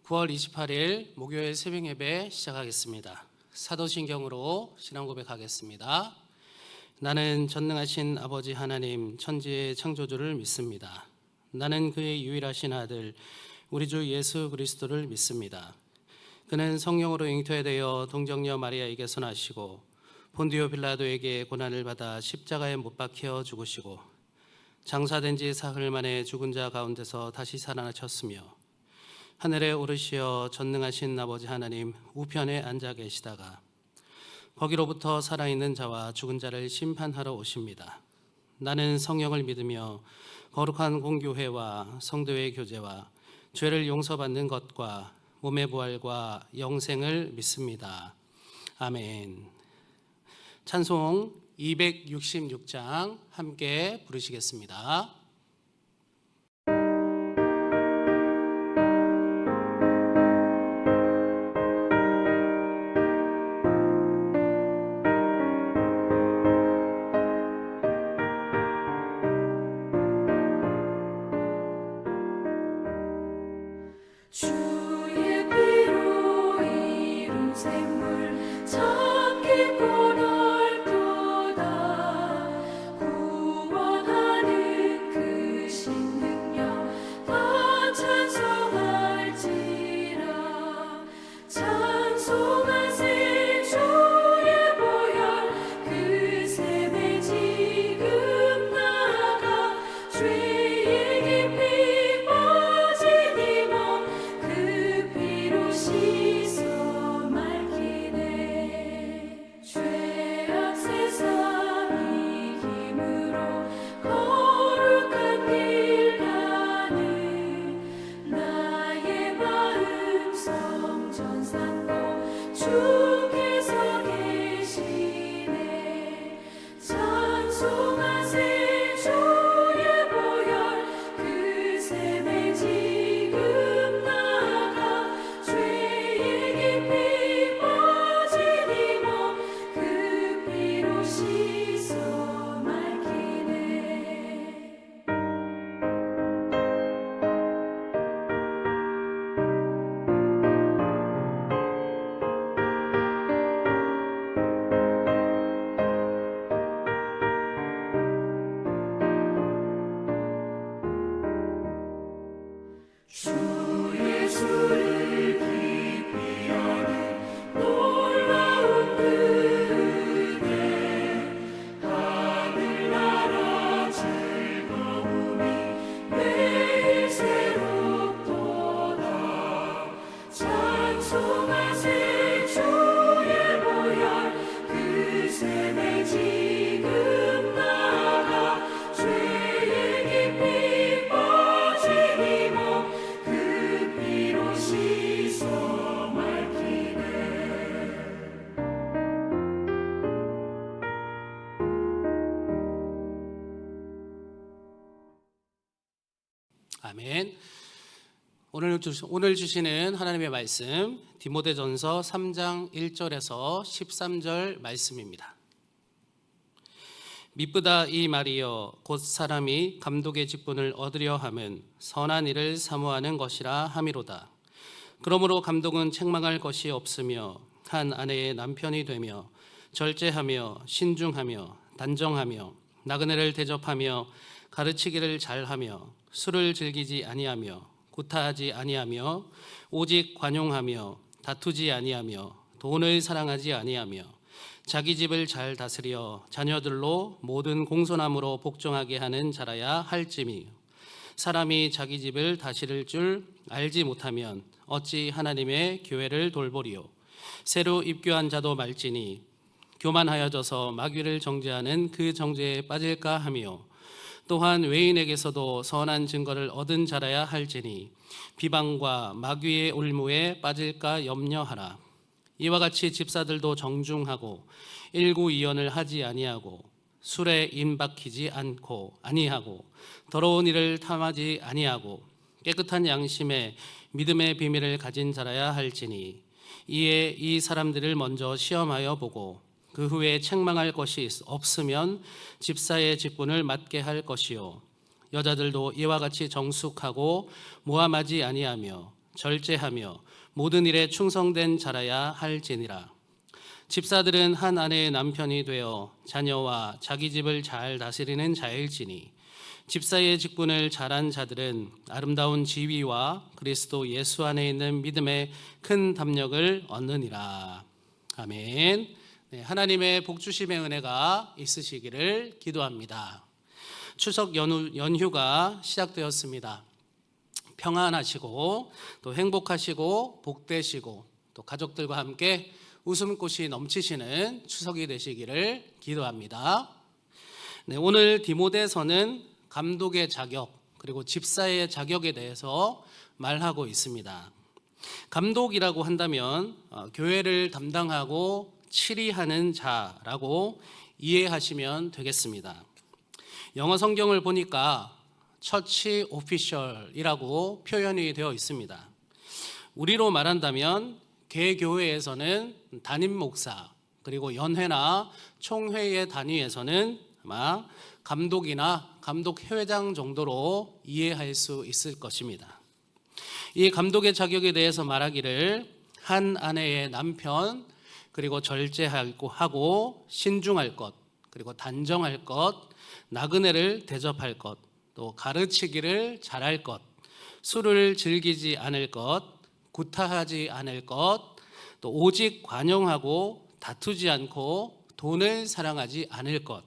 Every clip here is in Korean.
9월 28일 목요일 새벽 예배 시작하겠습니다. 사도신경으로 신앙 고백하겠습니다. 나는 전능하신 아버지 하나님 천지의 창조주를 믿습니다. 나는 그의 유일하신 아들 우리 주 예수 그리스도를 믿습니다. 그는 성령으로 잉태되어 동정녀 마리아에게서 나시고 본디오 빌라도에게 고난을 받아 십자가에 못 박혀 죽으시고 장사된 지 사흘 만에 죽은 자 가운데서 다시 살아나셨으며 하늘에 오르시어 전능하신 아버지 하나님 우편에 앉아 계시다가 거기로부터 살아있는 자와 죽은 자를 심판하러 오십니다. 나는 성령을 믿으며 거룩한 공교회와 성도의 교제와 죄를 용서받는 것과 몸의 부활과 영생을 믿습니다. 아멘. 찬송 266장 함께 부르시겠습니다. 주의 피로 이룬 샘물 참 깊고 넓도다. 구원하는 그 신능력 다 찬송할지라. 찬송하세 주의 보혈 그 샘에 지금 나가 죄의 깊이 빠진 이몸 그 피로 씻어 맑히네. 죄악 세상 이김으로 거룩한 길 가는 나의 마음 성전 삼고 주께서 계시네. 찬송하세 주의 보혈 그 샘에 지금 나가 죄의 깊이 빠진 이몸 그 피로 씻어 맑히네. 주 예수를 깊이 아는 놀라운 은혜 하늘나라 즐거움이 매일 새롭도다. 찬송하세 주의 보혈 그 샘에 지금 나가 죄의 깊이 빠진 이몸 그 피로 씻어 맑히네. 아멘. 오늘 주시는 하나님의 말씀 디모데전서 3장 1절에서 13절 말씀입니다. 미쁘다 이 말이여 곧 사람이 감독의 직분을 얻으려 함은 선한 일을 사모하는 것이라 함이로다. 그러므로 감독은 책망할 것이 없으며 한 아내의 남편이 되며 절제하며 신중하며 단정하며 나그네를 대접하며 가르치기를 잘하며 술을 즐기지 아니하며 구타하지 아니하며 오직 관용하며 다투지 아니하며 돈을 사랑하지 아니하며 자기 집을 잘 다스려 자녀들로 모든 공손함으로 복종하게 하는 자라야 할지니 사람이 자기 집을 다스릴 줄 알지 못하면 어찌 하나님의 교회를 돌보리요. 새로 입교한 자도 말지니 교만하여져서 마귀를 정죄하는 그 정죄에 빠질까 하며 또한 외인에게서도 선한 증거를 얻은 자라야 할지니 비방과 마귀의 올무에 빠질까 염려하라. 이와 같이 집사들도 정중하고 일구이연을 하지 아니하고 술에 임박히지 아니하고 더러운 일을 탐하지 아니하고 깨끗한 양심에 믿음의 비밀을 가진 자라야 할지니 이에 이 사람들을 먼저 시험하여 보고 그 후에 책망할 것이 없으면 집사의 직분을 맡게 할 것이요 여자들도 이와 같이 정숙하고 모함하지 아니하며 절제하며 모든 일에 충성된 자라야 할지니라. 집사들은 한 아내의 남편이 되어 자녀와 자기 집을 잘 다스리는 자일지니 집사의 직분을 잘한 자들은 아름다운 지위와 그리스도 예수 안에 있는 믿음의 큰 담력을 얻느니라. 아멘. 네, 하나님의 복주심의 은혜가 있으시기를 기도합니다. 추석 연휴가 시작되었습니다. 평안하시고 또 행복하시고 복되시고 또 가족들과 함께 웃음꽃이 넘치시는 추석이 되시기를 기도합니다. 네, 오늘 디모데서는 감독의 자격 그리고 집사의 자격에 대해서 말하고 있습니다. 감독이라고 한다면 교회를 담당하고 치리하는 자라고 이해하시면 되겠습니다. 영어 성경을 보니까 처치 오피셜이라고 표현이 되어 있습니다. 우리로 말한다면 개교회에서는 담임 목사 그리고 연회나 총회의 단위에서는 아마 감독이나 감독회장 정도로 이해할 수 있을 것입니다. 이 감독의 자격에 대해서 말하기를 한 아내의 남편 그리고 절제하고 신중할 것 그리고 단정할 것 나그네를 대접할 것 또 가르치기를 잘할 것 술을 즐기지 않을 것 구타하지 않을 것 또 오직 관용하고 다투지 않고 돈을 사랑하지 않을 것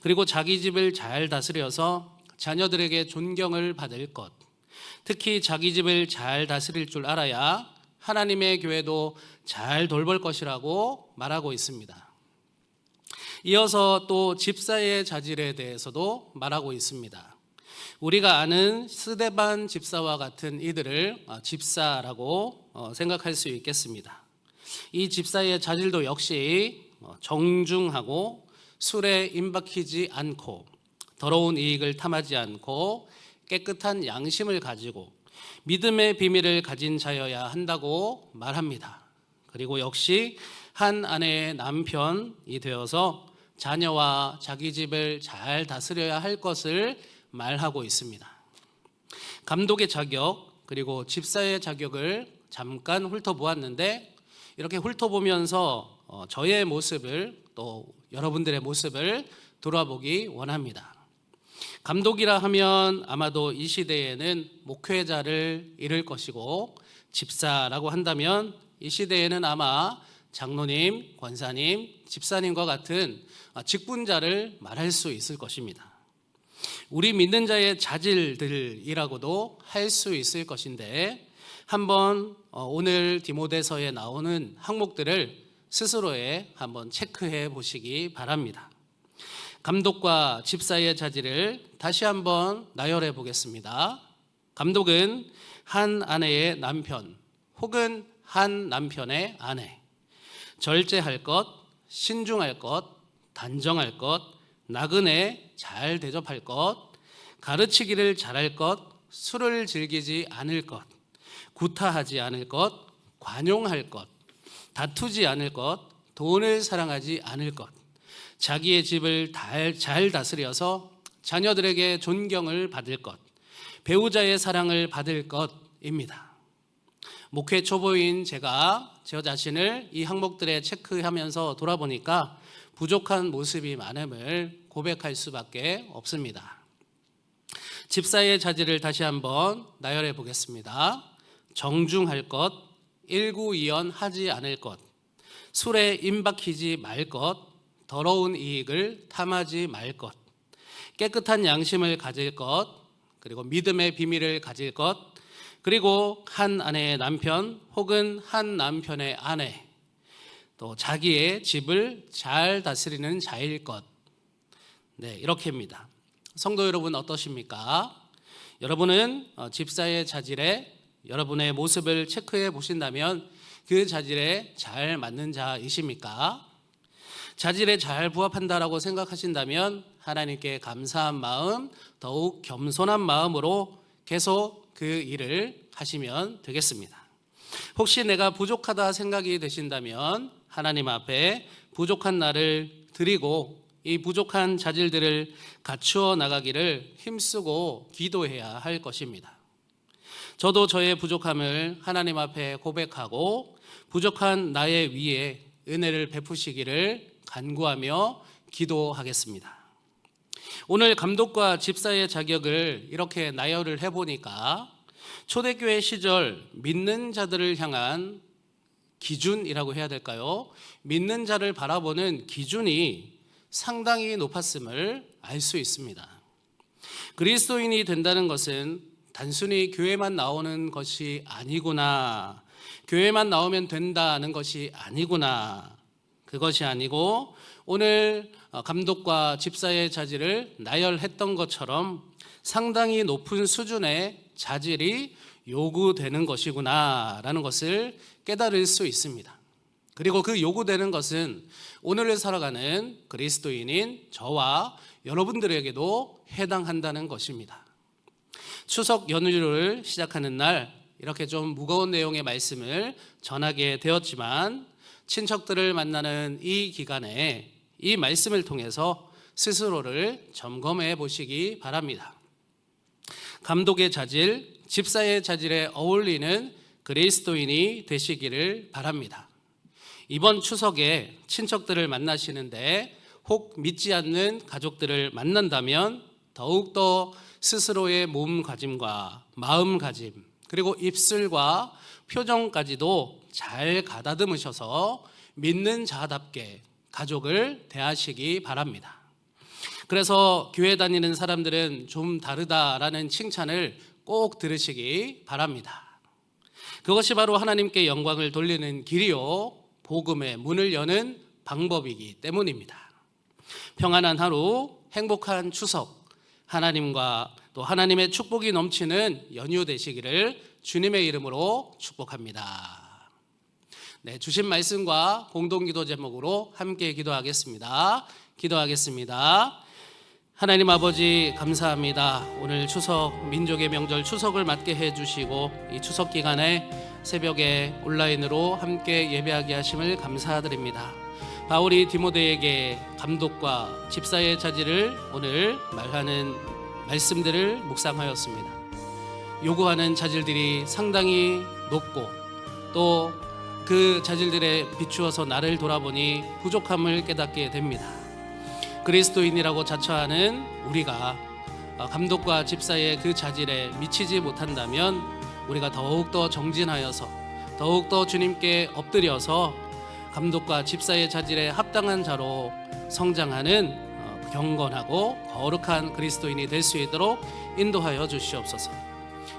그리고 자기 집을 잘 다스려서 자녀들에게 존경을 받을 것 특히 자기 집을 잘 다스릴 줄 알아야 하나님의 교회도 잘 돌볼 것이라고 말하고 있습니다. 이어서 또 집사의 자질에 대해서도 말하고 있습니다. 우리가 아는 스데반 집사와 같은 이들을 집사라고 생각할 수 있겠습니다. 이 집사의 자질도 역시 정중하고 술에 임박히지 않고 더러운 이익을 탐하지 않고 깨끗한 양심을 가지고 믿음의 비밀을 가진 자여야 한다고 말합니다. 그리고 역시 한 아내의 남편이 되어서 자녀와 자기 집을 잘 다스려야 할 것을 말하고 있습니다. 감독의 자격 그리고 집사의 자격을 잠깐 훑어보았는데 이렇게 훑어보면서 저의 모습을 또 여러분들의 모습을 돌아보기 원합니다. 감독이라 하면 아마도 이 시대에는 목회자를 이룰 것이고 집사라고 한다면 이 시대에는 아마 장로님, 권사님, 집사님과 같은 직분자를 말할 수 있을 것입니다. 우리 믿는 자의 자질들이라고도 할 수 있을 것인데 한번 오늘 디모데서에 나오는 항목들을 스스로에 한번 체크해 보시기 바랍니다. 감독과 집사의 자질을 다시 한번 나열해 보겠습니다. 감독은 한 아내의 남편 혹은 한 남편의 아내, 절제할 것, 신중할 것, 단정할 것, 나그네 잘 대접할 것, 가르치기를 잘할 것, 술을 즐기지 않을 것, 구타하지 않을 것, 관용할 것, 다투지 않을 것, 돈을 사랑하지 않을 것, 자기의 집을 잘 다스려서 자녀들에게 존경을 받을 것, 배우자의 사랑을 받을 것입니다. 목회 초보인 제가 저 자신을 이 항목들에 체크하면서 돌아보니까 부족한 모습이 많음을 고백할 수밖에 없습니다. 집사의 자질을 다시 한번 나열해 보겠습니다. 정중할 것, 일구이연하지 않을 것, 술에 임박히지 말 것, 더러운 이익을 탐하지 말 것, 깨끗한 양심을 가질 것, 그리고 믿음의 비밀을 가질 것, 그리고 한 아내의 남편 혹은 한 남편의 아내, 또 자기의 집을 잘 다스리는 자일 것. 네, 이렇게입니다. 성도 여러분 어떠십니까? 여러분은 집사의 자질에 여러분의 모습을 체크해 보신다면 그 자질에 잘 맞는 자이십니까? 자질에 잘 부합한다라고 생각하신다면 하나님께 감사한 마음, 더욱 겸손한 마음으로 계속 그 일을 하시면 되겠습니다. 혹시 내가 부족하다 생각이 되신다면 하나님 앞에 부족한 나를 드리고 이 부족한 자질들을 갖추어 나가기를 힘쓰고 기도해야 할 것입니다. 저도 저의 부족함을 하나님 앞에 고백하고 부족한 나의 위에 은혜를 베푸시기를 간구하며 기도하겠습니다. 오늘 감독과 집사의 자격을 이렇게 나열을 해보니까 초대교회 시절 믿는 자들을 향한 기준이라고 해야 될까요? 믿는 자를 바라보는 기준이 상당히 높았음을 알 수 있습니다. 그리스도인이 된다는 것은 단순히 교회만 나오는 것이 아니구나, 교회만 나오면 된다는 것이 아니구나, 그것이 아니고 오늘 감독과 집사의 자질을 나열했던 것처럼 상당히 높은 수준의 자질이 요구되는 것이구나라는 것을 깨달을 수 있습니다. 그리고 그 요구되는 것은 오늘을 살아가는 그리스도인인 저와 여러분들에게도 해당한다는 것입니다. 추석 연휴를 시작하는 날 이렇게 좀 무거운 내용의 말씀을 전하게 되었지만 친척들을 만나는 이 기간에 이 말씀을 통해서 스스로를 점검해 보시기 바랍니다. 감독의 자질, 집사의 자질에 어울리는 그리스도인이 되시기를 바랍니다. 이번 추석에 친척들을 만나시는데 혹 믿지 않는 가족들을 만난다면 더욱더 스스로의 몸가짐과 마음가짐 그리고 입술과 표정까지도 잘 가다듬으셔서 믿는 자답게 가족을 대하시기 바랍니다. 그래서 교회 다니는 사람들은 좀 다르다라는 칭찬을 꼭 들으시기 바랍니다. 그것이 바로 하나님께 영광을 돌리는 길이요 복음의 문을 여는 방법이기 때문입니다. 평안한 하루, 행복한 추석, 하나님과 또 하나님의 축복이 넘치는 연휴 되시기를 주님의 이름으로 축복합니다. 네, 주신 말씀과 공동기도 제목으로 함께 기도하겠습니다. 하나님 아버지 감사합니다. 오늘 추석 민족의 명절 추석을 맞게 해주시고 이 추석 기간에 새벽에 온라인으로 함께 예배하게 하심을 감사드립니다. 바울이 디모데에게 감독과 집사의 자질을 오늘 말하는 말씀들을 묵상하였습니다. 요구하는 자질들이 상당히 높고 또 그 자질들에 비추어서 나를 돌아보니 부족함을 깨닫게 됩니다. 그리스도인이라고 자처하는 우리가 감독과 집사의 그 자질에 미치지 못한다면 우리가 더욱더 정진하여서 더욱더 주님께 엎드려서 감독과 집사의 자질에 합당한 자로 성장하는 경건하고 거룩한 그리스도인이 될 수 있도록 인도하여 주시옵소서.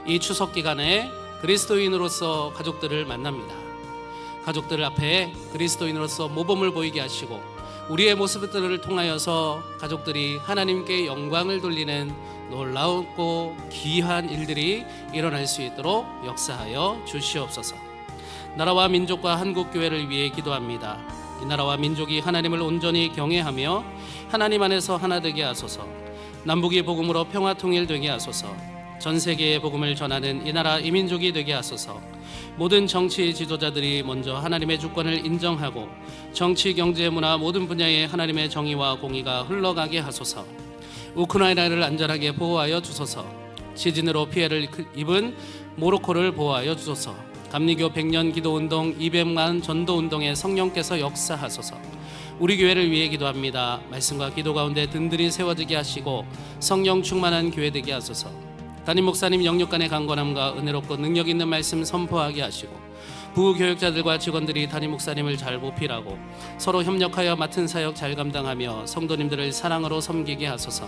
이 추석 기간에 그리스도인으로서 가족들을 만납니다. 가족들 앞에 그리스도인으로서 모범을 보이게 하시고 우리의 모습들을 통하여서 가족들이 하나님께 영광을 돌리는 놀라웠고 귀한 일들이 일어날 수 있도록 역사하여 주시옵소서. 나라와 민족과 한국교회를 위해 기도합니다. 이 나라와 민족이 하나님을 온전히 경외하며 하나님 안에서 하나 되게 하소서. 남북이 복음으로 평화 통일되게 하소서. 전 세계의 복음을 전하는 이 나라 이 민족이 되게 하소서. 모든 정치 지도자들이 먼저 하나님의 주권을 인정하고 정치, 경제, 문화 모든 분야에 하나님의 정의와 공의가 흘러가게 하소서. 우크라이나를 안전하게 보호하여 주소서. 지진으로 피해를 입은 모로코를 보호하여 주소서. 감리교 100년 기도운동 200만 전도운동에 성령께서 역사하소서. 우리 교회를 위해 기도합니다. 말씀과 기도 가운데 든든히 세워지게 하시고 성령 충만한 교회 되게 하소서. 담임 목사님 영육간의 강건함과 은혜롭고 능력 있는 말씀 선포하게 하시고 부교육자들과 직원들이 담임 목사님을 잘 보필하고 서로 협력하여 맡은 사역 잘 감당하며 성도님들을 사랑으로 섬기게 하소서.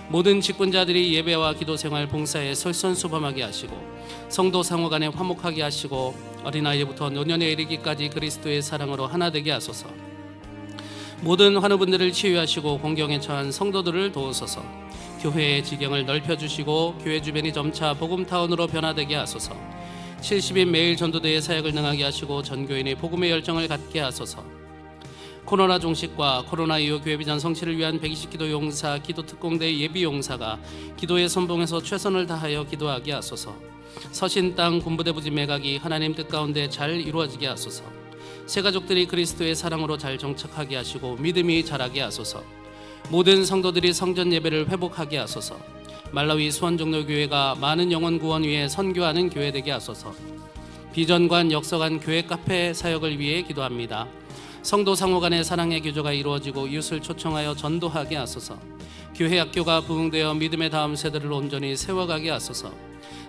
모든 직분자들이 예배와 기도 생활 봉사에 솔선수범하게 하시고 성도 상호 간에 화목하게 하시고 어린아이부터 노년에 이르기까지 그리스도의 사랑으로 하나 되게 하소서. 모든 환우분들을 치유하시고 공경에 처한 성도들을 도우소서. 교회의 지경을 넓혀주시고 교회 주변이 점차 복음타운으로 변화되게 하소서. 70인 매일 전도대의 사역을 능하게 하시고 전교인의 복음의 열정을 갖게 하소서. 코로나 종식과 코로나 이후 교회 비전 성취를 위한 120기도 용사, 기도 특공대 예비 용사가 기도의 선봉에서 최선을 다하여 기도하게 하소서. 서신 땅 군부대 부지 매각이 하나님 뜻 가운데 잘 이루어지게 하소서. 새 가족들이 그리스도의 사랑으로 잘 정착하게 하시고 믿음이 자라게 하소서. 모든 성도들이 성전 예배를 회복하게 하소서. 말라위 수원종로교회가 많은 영혼 구원 위해 선교하는 교회 되게 하소서. 비전관, 역서관, 교회 카페 사역을 위해 기도합니다. 성도 상호 간의 사랑의 교조가 이루어지고 이웃을 초청하여 전도하게 하소서. 교회 학교가 부흥되어 믿음의 다음 세대를 온전히 세워가게 하소서.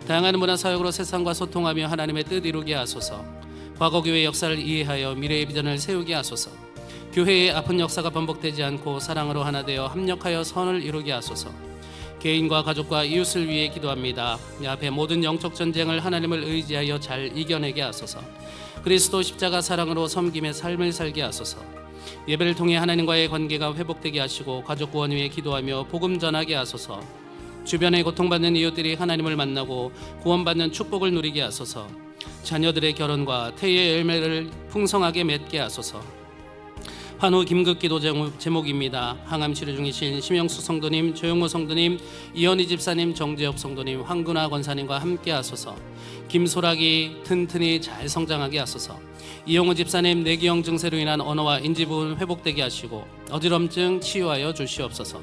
다양한 문화 사역으로 세상과 소통하며 하나님의 뜻 이루게 하소서. 과거 교회 역사를 이해하여 미래의 비전을 세우게 하소서. 교회의 아픈 역사가 반복되지 않고 사랑으로 하나 되어 합력하여 선을 이루게 하소서. 개인과 가족과 이웃을 위해 기도합니다. 이 앞에 모든 영적 전쟁을 하나님을 의지하여 잘 이겨내게 하소서. 그리스도 십자가 사랑으로 섬김의 삶을 살게 하소서. 예배를 통해 하나님과의 관계가 회복되게 하시고 가족 구원 위해 기도하며 복음 전하게 하소서. 주변에 고통받는 이웃들이 하나님을 만나고 구원받는 축복을 누리게 하소서. 자녀들의 결혼과 태의 열매를 풍성하게 맺게 하소서. 환우 김극기도 제목입니다. 항암 치료 중이신 심영수 성도님, 조용호 성도님, 이현희 집사님, 정재엽 성도님, 황근화 권사님과 함께 하소서. 김소락이 튼튼히 잘 성장하게 하소서. 이용호 집사님, 뇌기형 증세로 인한 언어와 인지 부분 회복되게 하시고 어지럼증 치유하여 주시옵소서.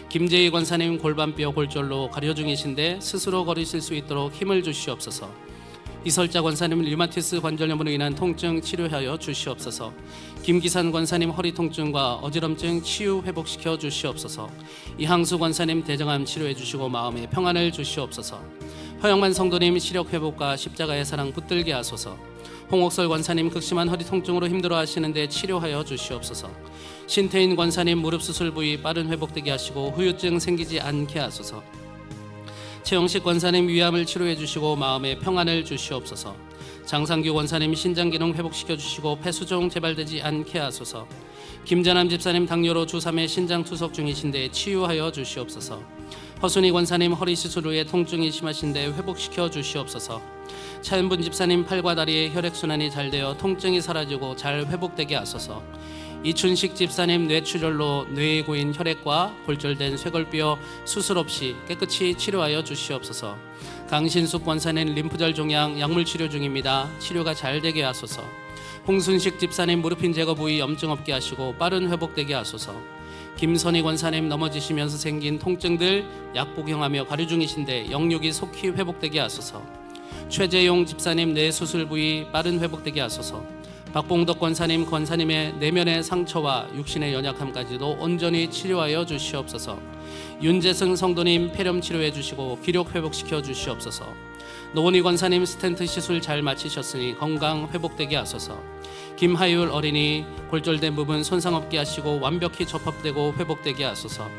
김재희 권사님, 골반뼈 골절로 가려 중이신데 스스로 걸으실 수 있도록 힘을 주시옵소서. 이설자 권사님, 류마티스 관절염으로 인한 통증 치료하여 주시옵소서. 김기산 권사님, 허리 통증과 어지럼증 치유 회복시켜 주시옵소서. 이항수 권사님, 대장암 치료해 주시고 마음의 평안을 주시옵소서. 허영만 성도님, 시력 회복과 십자가의 사랑 붙들게 하소서. 홍옥설 권사님, 극심한 허리 통증으로 힘들어 하시는데 치료하여 주시옵소서. 신태인 권사님, 무릎 수술 부위 빠른 회복되게 하시고 후유증 생기지 않게 하소서. 최영식 권사님, 위암을 치료해 주시고 마음의 평안을 주시옵소서. 장상규 권사님, 신장 기능 회복시켜 주시고 폐수종 재발되지 않게 하소서. 김전함 집사님, 당뇨로 주3회 신장 투석 중이신데 치유하여 주시옵소서. 허순희 권사님, 허리 수술 후에 통증이 심하신데 회복시켜 주시옵소서. 차윤분 집사님, 팔과 다리의 혈액순환이 잘 되어 통증이 사라지고 잘 회복되게 하소서. 이춘식 집사님, 뇌출혈로 뇌에 고인 혈액과 골절된 쇄골뼈 수술 없이 깨끗이 치료하여 주시옵소서. 강신숙 권사님, 림프절 종양 약물 치료 중입니다. 치료가 잘 되게 하소서. 홍순식 집사님, 무릎핀 제거 부위 염증 없게 하시고 빠른 회복되게 하소서. 김선희 권사님, 넘어지시면서 생긴 통증들 약 복용하며 가류 중이신데 영육이 속히 회복되게 하소서. 최재용 집사님, 뇌 수술 부위 빠른 회복되게 하소서. 박봉덕 권사님의 내면의 상처와 육신의 연약함까지도 온전히 치료하여 주시옵소서. 윤재승 성도님, 폐렴 치료해 주시고 기력 회복시켜 주시옵소서. 노원희 권사님, 스텐트 시술 잘 마치셨으니 건강 회복되게 하소서. 김하율 어린이, 골절된 부분 손상 없게 하시고 완벽히 접합되고 회복되게 하소서.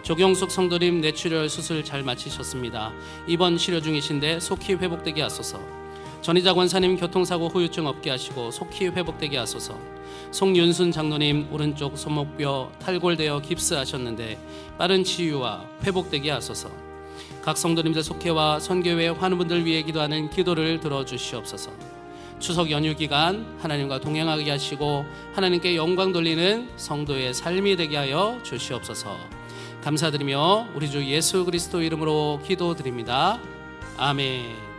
조경숙 성도님, 뇌출혈 수술 잘 마치셨습니다. 입원 치료 중이신데 속히 회복되게 하소서. 전희자 권사님, 교통사고 후유증 없게 하시고 속히 회복되게 하소서. 송윤순 장로님, 오른쪽 손목뼈 탈골되어 깁스하셨는데 빠른 치유와 회복되게 하소서. 각 성도님들 속회와 선교회 환우분들 위해 기도하는 기도를 들어주시옵소서. 추석 연휴 기간 하나님과 동행하게 하시고 하나님께 영광 돌리는 성도의 삶이 되게 하여 주시옵소서. 감사드리며 우리 주 예수 그리스도 이름으로 기도드립니다. 아멘.